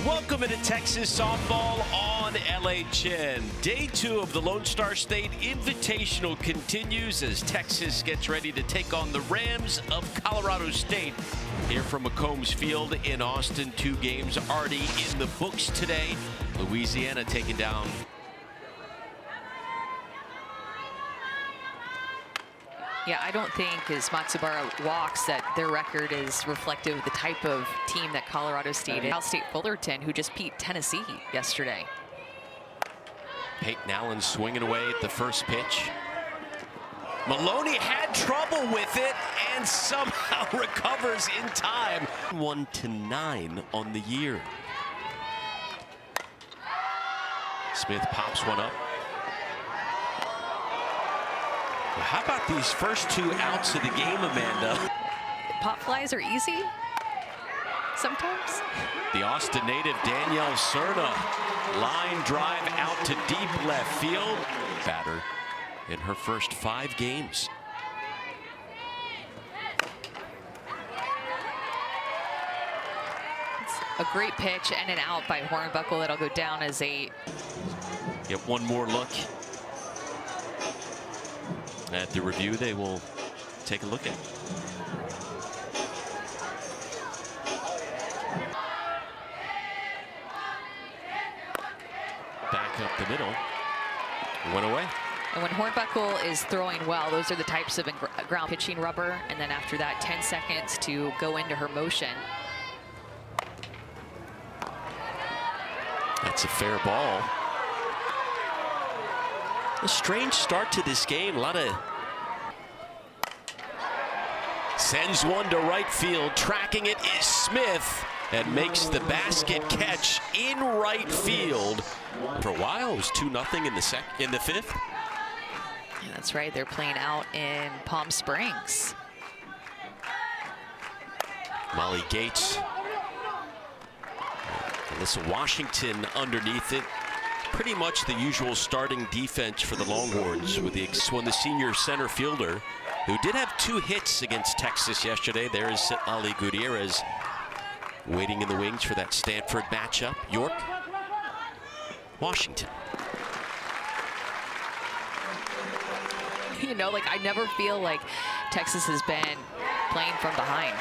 Welcome into Texas softball on LHN. Day 2 of the Lone Star State Invitational continues as Texas gets ready to take on the Rams of Colorado State here from McCombs Field in Austin. 2 games already in the books today. Louisiana taking down. Yeah, I don't think as Matsubara walks that their record is reflective of the type of team that Colorado State is. Cal State Fullerton, who just beat Tennessee yesterday. Peyton Allen swinging away at the first pitch. Maloney had trouble with it and somehow recovers in time. 1-9 on the year. Smith pops one up. How about these first 2 outs of the game, Amanda? Pop flies are easy sometimes. The Austin native Danielle Cerna, line drive out to deep left field. Batter in her first 5 games. It's a great pitch and an out by Hornbuckle that'll go down as a... Get one more look at the review. They will take a look at. Back up the middle. Went away. And when Hornbuckle is throwing well, those are the types of ground pitching rubber. And then after that, 10 seconds to go into her motion. That's a fair ball. A strange start to this game. A lot of... Sends one to right field. Tracking it is Smith. And makes the basket catch in right field. For a while, it was 2-0 in the 5th. Yeah, that's right. They're playing out in Palm Springs. Molly Gates. Alyssa Washington underneath it. Pretty much the usual starting defense for the Longhorns, with the senior center fielder who did have 2 hits against Texas yesterday. There is Ali Gutierrez waiting in the wings for that Stanford matchup. York, Washington. You know, like, I never feel like Texas has been playing from behind.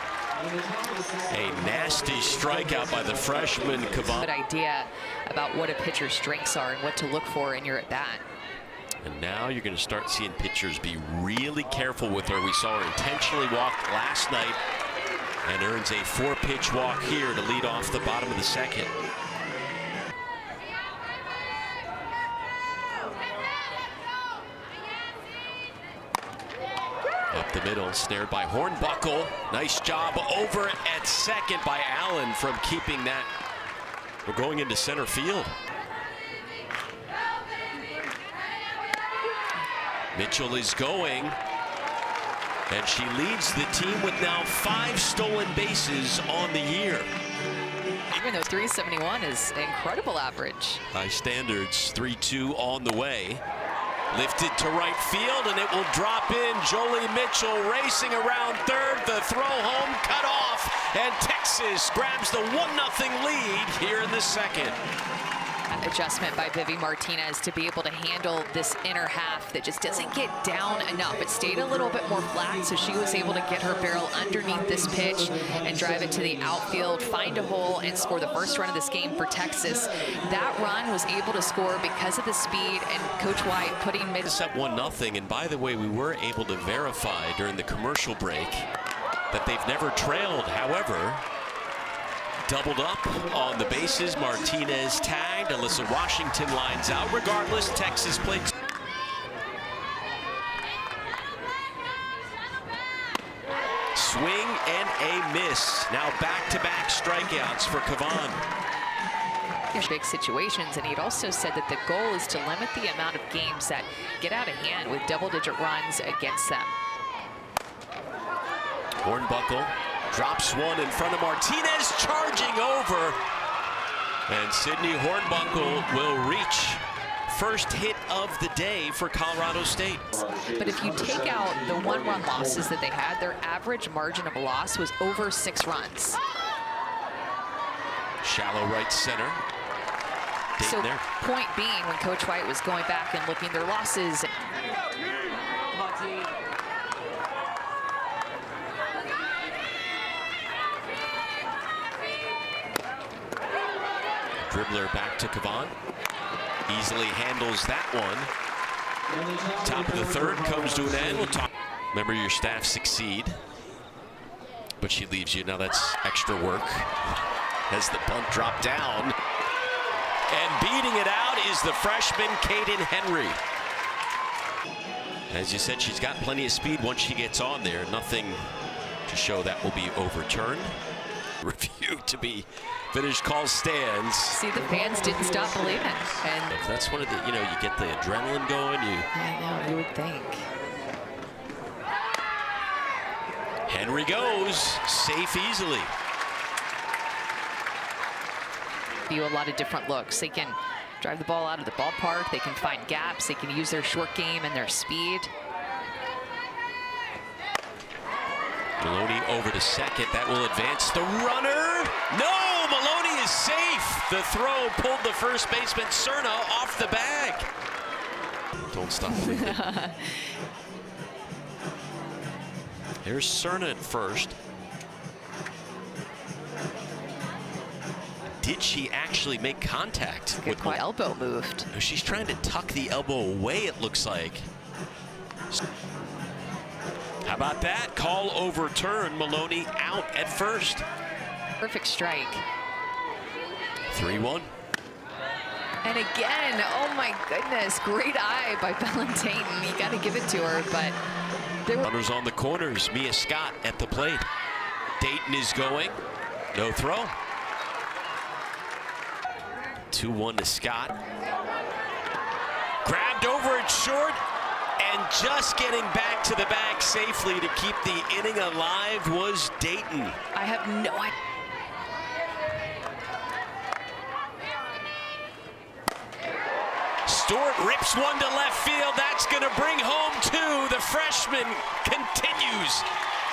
A nasty strikeout by the freshman Kavan. Good idea about what a pitcher's strengths are and what to look for in your at-bat. And now you're going to start seeing pitchers be really careful with her. We saw her intentionally walk last night and earns a 4-pitch walk here to lead off the bottom of the 2nd. Up the middle, snared by Hornbuckle. Nice job over at second by Allen from keeping that. We're going into center field. Mitchell is going, and she leads the team with now 5 stolen bases on the year. Even though 371 is an incredible average. High standards, 3-2 on the way. Lifted to right field, and it will drop in. Jolie Mitchell racing around third. The throw home cut off, and Texas grabs the 1-0 lead here in the 2nd. Adjustment by Vivi Martinez to be able to handle this inner half that just doesn't get down enough. It stayed a little bit more flat, so she was able to get her barrel underneath this pitch and drive it to the outfield, find a hole, and score the first run of this game for Texas. That run was able to score because of the speed and Coach White putting mid. It's up 1-0, and by the way, we were able to verify during the commercial break that they've never trailed. However, doubled up on the bases. Martinez tagged. Alyssa Washington lines out. Regardless, Texas played. Swing and a miss. Now back-to-back strikeouts for Kavan. Big situations, and he'd also said that the goal is to limit the amount of games that get out of hand with double-digit runs against them. Hornbuckle drops one in front of Martinez, charging over. And Sydney Hornbuckle will reach first hit of the day for Colorado State. But if you take out the 1-run losses that they had, their average margin of loss was over 6 runs. Shallow right center. Dayton So there. point being, when Coach White was going back and looking at their losses, Dribbler back to Kavan. Easily handles that one. Top of the third comes to an end. We'll talk. Remember, your staff succeed, but she leaves you. Now that's extra work. As the bunt dropped down. And beating it out is the freshman, Kaden Henry. As you said, she's got plenty of speed once she gets on there. Nothing to show that will be overturned. Review to be finished. Call stands. see, the fans didn't stop believing. And That's one of the, you get the adrenaline going. I know, you would think. Henry goes, safe easily. A lot of different looks. They can drive the ball out of the ballpark. They can find gaps. They can use their short game and their speed. Maloney over to second. That will advance the runner. No, Maloney is safe. The throw pulled the first baseman, Cerna, off the bag. Don't stop thinking. There's Cerna at first. Did she actually make contact? Good call. Elbow moved. She's trying to tuck the elbow away, it looks like. How about that? Call overturned. Maloney out at first. Perfect strike. 3-1. And again, oh my goodness, great eye by Belen Dayton. You got to give it to her, but there were Runners on the corners. Mia Scott at the plate. Dayton is going. No throw. 2-1 to Scott. Grabbed over it short, and just getting back to the bag safely to keep the inning alive was Dayton. I have no idea. Stewart rips one to left field. That's going to bring home two. The freshman continues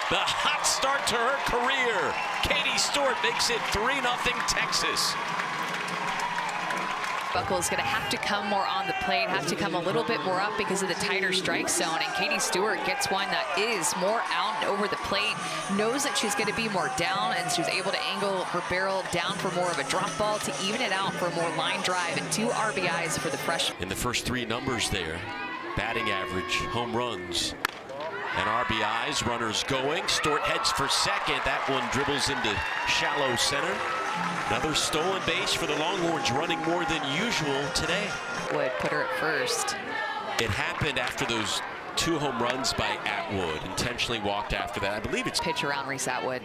the hot start to her career. Katie Stewart makes it 3-0 Texas. Buckle's going to have to come more on the plate, have to come a little bit more up because of the tighter strike zone. And Katie Stewart gets one that is more out and over the plate, knows that she's going to be more down, and she's able to angle her barrel down for more of a drop ball to even it out for a more line drive, and 2 RBIs for the freshman. In the first 3 numbers there, batting average, home runs, and RBIs, runners going. Stewart heads for second. That one dribbles into shallow center. Another stolen base for the Longhorns, running more than usual today. Would put her at first. It happened after those 2 home runs by Atwood. Intentionally walked after that. I believe it's Pitch around Reese Atwood.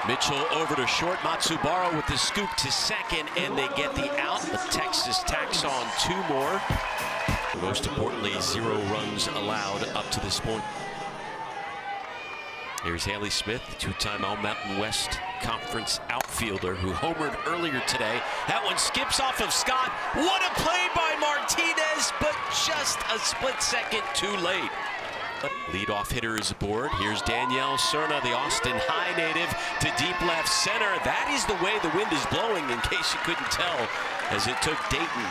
Mitchell over to short. Matsubara with the scoop to second, and they get the out. The Texas tacks on 2 more. Most importantly, 0 runs allowed up to this point. Here's Haley Smith, 2-time All-Mountain West Conference outfielder who homered earlier today. That one skips off of Scott. What a play by Martinez, but just a split second too late. Leadoff hitter is aboard. Here's Danielle Cerna, the Austin High native, to deep left center. That is the way the wind is blowing, in case you couldn't tell, as it took Dayton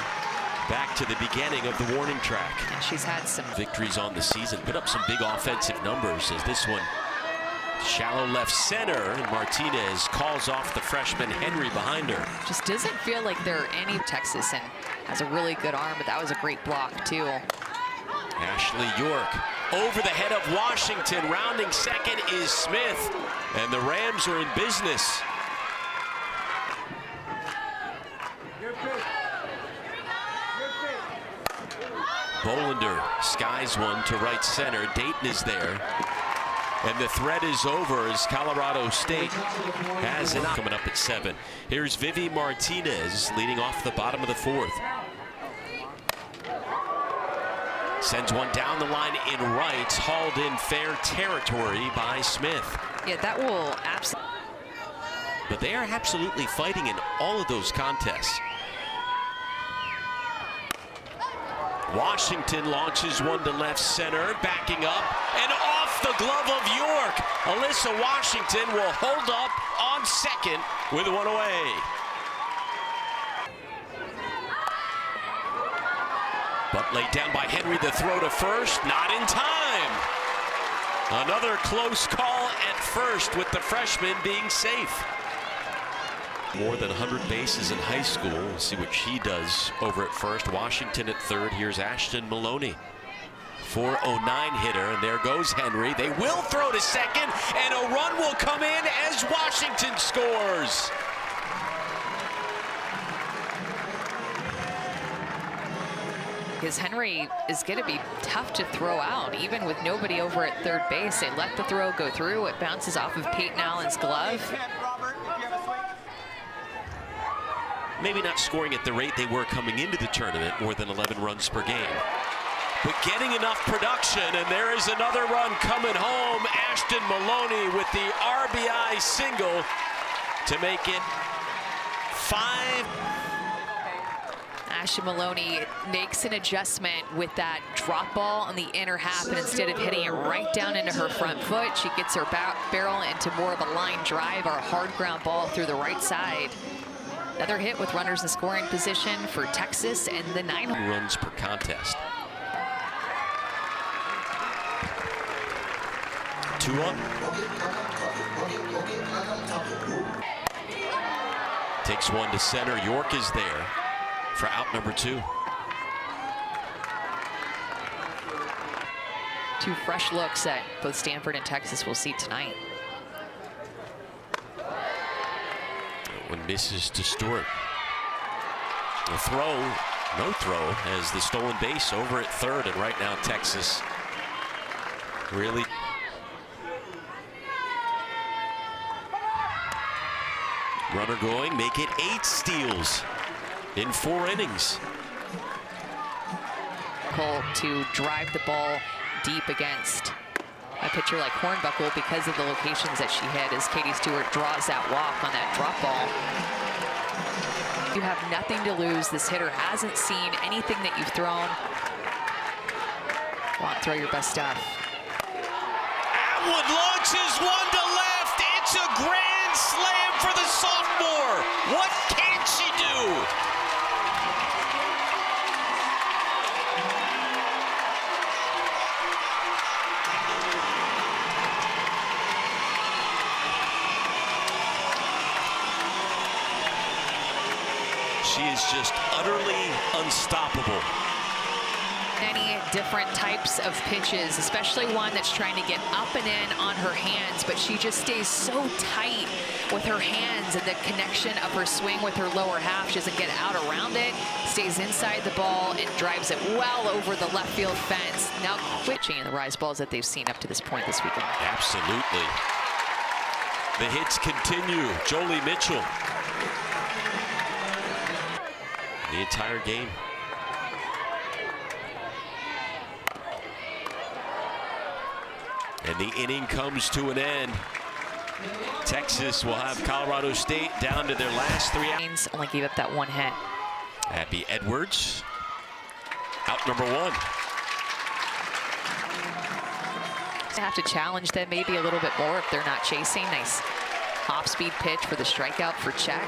back to the beginning of the warning track. And she's had some Victories on the season, put up some big offensive numbers, as this one shallow left center, and Martinez calls off the freshman Henry behind her. just doesn't feel like there are any. Texas and has a really good arm, but that was a great block too. Ashley York over the head of Washington. Rounding second is Smith, and the Rams are in business. Bolander skies one to right center. Dayton is there. And the threat is over as Colorado State has enough. Coming up at 7. Here's Vivi Martinez leading off the bottom of the 4th. Sends one down the line in right, hauled in fair territory by Smith. Yeah, that will absolutely. But they are absolutely fighting in all of those contests. Washington launches one to left center, backing up, and off the glove of York. Alyssa Washington will hold up on second with one away. But laid down by Henry, the throw to first, not in time. Another close call at first with the freshman being safe. More than 100 bases in high school. We'll see what she does over at first. Washington at third. Here's Ashton Maloney. 409 hitter, and there goes Henry. They will throw to second, and a run will come in as Washington scores. Because Henry is going to be tough to throw out, even with nobody over at third base. They let the throw go through. It bounces off of Peyton Allen's glove. Maybe not scoring at the rate they were coming into the tournament, more than 11 runs per game. But getting enough production, and there is another run coming home. Ashton Maloney with the RBI single to make it 5. Ashton Maloney makes an adjustment with that drop ball on the inner half, and instead of hitting it right down into her front foot, she gets her barrel into more of a line drive or a hard ground ball through the right side. Another hit with runners in scoring position for Texas, and the 9 runs per contest. 2-1. Takes one to center. York is there for out number 2. Two fresh looks that both Stanford and Texas will see tonight. One misses to Stewart. The throw, no throw, as the stolen base over at third, and right now Texas really runner going, make it 8 steals in 4 innings. Cole to drive the ball deep against a pitcher like Hornbuckle because of the locations that she hit, as Katie Stewart draws that walk on that drop ball. You have nothing to lose. This hitter hasn't seen anything that you've thrown. Go on, throw your best stuff. Atwood launches one to left. It's a grand slam for the sophomore. What can she do? She is just utterly unstoppable. Many different types of pitches, especially one that's trying to get up and in on her hands, but she just stays so tight with her hands and the connection of her swing with her lower half. She doesn't get out around it, stays inside the ball, and drives it well over the left field fence. Now pitching the rise balls that they've seen up to this point this weekend. Absolutely. The hits continue. Jolie Mitchell. The entire game. And the inning comes to an end. Texas will have Colorado State down to their last 3 outs. Only gave up that one hit. Abby Edwards, out number 1. They have to challenge them maybe a little bit more if they're not chasing. Nice off-speed pitch for the strikeout for Check.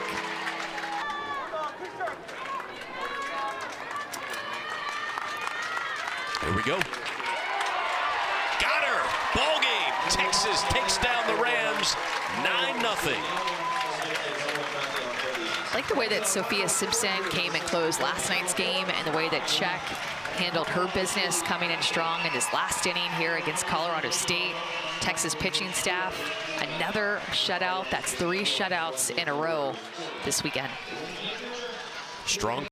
Here we go. Got her. Ball game. Texas takes down the Rams 9-0. I like the way that Sophia Simpson came and closed last night's game, and the way that Check handled her business coming in strong in this last inning here against Colorado State. Texas pitching staff, another shutout. That's 3 shutouts in a row this weekend. Strong.